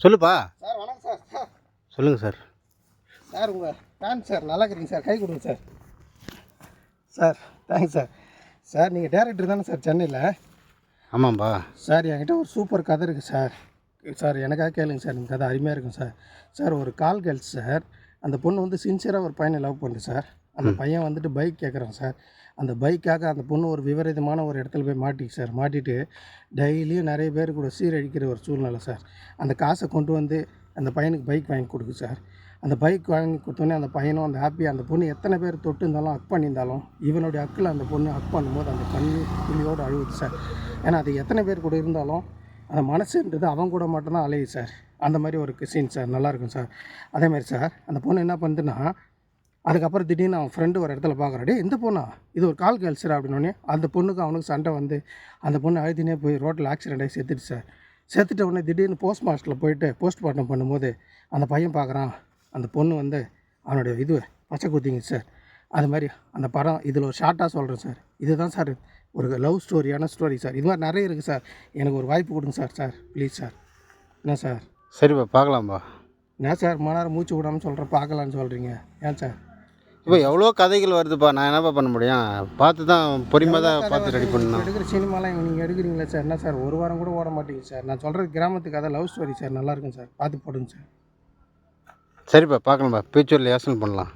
சொல்லுப்பா. சார் வணக்கம் sir. Sir சொல்லுங்கள் சார். சார் உங்கள் ஃபேன் சார், நல்லா இருக்கிறீங்க சார், கை கொடுங்க sir. Sir thanks sir. Sir நீங்கள் டேரக்டர் தானே சார் சென்னையில்? ஆமாம்பா. சார் என்கிட்ட ஒரு சூப்பர் கதை இருக்குது சார். சார் எனக்காக கேளுங்க சார், இந்த கதை அருமையாக இருக்கும் சார். சார் ஒரு கால் கேர்ள்ஸ் சார், அந்த பொண்ணு வந்து சின்சியராக ஒரு பையனை லவ் பண்ணுது சார். அந்த பையன் வந்துட்டு பைக் கேட்குறான் சார். அந்த பைக்காக அந்த பொண்ணு ஒரு விபரீதமான ஒரு இடத்துல போய் மாட்டிக்கு சார். மாட்டிட்டு டெய்லியும் நிறைய பேர் கூட சீரழிக்கிற ஒரு சூழ்நிலை சார். அந்த காசை கொண்டு வந்து அந்த பையனுக்கு பைக் வாங்கி கொடுக்கு சார். அந்த பைக் வாங்கி கொடுத்தோன்னே அந்த பையனும் அந்த ஹாப்பியாக அந்த பொண்ணு எத்தனை பேர் தொட்டு இருந்தாலும் ஹக் பண்ணியிருந்தாலும் இவனுடைய ஹக்கில் அந்த பொண்ணு ஹக் பண்ணும்போது அந்த கண்ணு துளியோடு அழுகுது சார். ஏன்னா அது எத்தனை பேர் கூட இருந்தாலும் அந்த மனசுன்றது அவன் கூட மட்டும்தான் அலையுது சார். அந்த மாதிரி ஒரு சீன் சார், நல்லாயிருக்கும் சார். அதேமாதிரி சார் அந்த பொண்ணு என்ன பண்ணுதுன்னா, அதுக்கப்புறம் திடீர்னு அவன் ஃப்ரெண்டு ஒரு இடத்துல பார்க்குறாடே இந்த பொண்ணா, இது ஒரு கால் கேர்ள்ஸ் அப்படின்னோடனே அந்த பொண்ணுக்கு அவனுக்கு சண்டை வந்து அந்த பொண்ணு அழுதினே போய் ரோட்டில் ஆக்சிடென்ட் ஆகி செத்துட்டு சார். செத்துட்ட உடனே திடீர்னு போஸ்ட் மாஸ்டரில் போயிட்டு போஸ்ட்மார்ட்டம் பண்ணும்போது அந்த பையன் பார்க்குறான், அந்த பொண்ணு வந்து அவனுடைய பச்சை குத்திங்க சார். அது மாதிரி அந்த படம் இதில் ஒரு ஷார்ட்டாக சொல்கிறேன் சார். இதுதான் சார் ஒரு லவ் ஸ்டோரியான ஸ்டோரி சார். இது மாதிரி நிறைய இருக்குது சார். எனக்கு ஒரு வாய்ப்பு கொடுங்க சார். Sir please sir. என்ன சார்? சரிப்பா, பார்க்கலாம்ப்பா. என்ன சார் மணி மூச்சு விடாமல் சொல்கிறேன், பார்க்கலான்னு சொல்கிறீங்க, ஏன் சார்? இப்போ எவ்வளோ கதைகள் வருதுப்பா, நான் என்னப்பா பண்ண முடியும்? பார்த்து தான் பொறுமையாக தான் பார்த்து ரெடி பண்ணணும். எடுக்கிற சினிமாலாம் நீங்கள் எடுக்கிறீங்களா சார்? என்ன சார் ஒரு வாரம் கூட ஓட மாட்டேங்க சார். நான் சொல்கிறது கிராமத்து கதை, லவ் ஸ்டோரி சார், நல்லாயிருக்கும் சார், பார்த்து போடுங்க சார். சரிப்பா, பார்க்கலாம்ப்பா. ஃப்யூச்சரில் யோசனை பண்ணலாம்.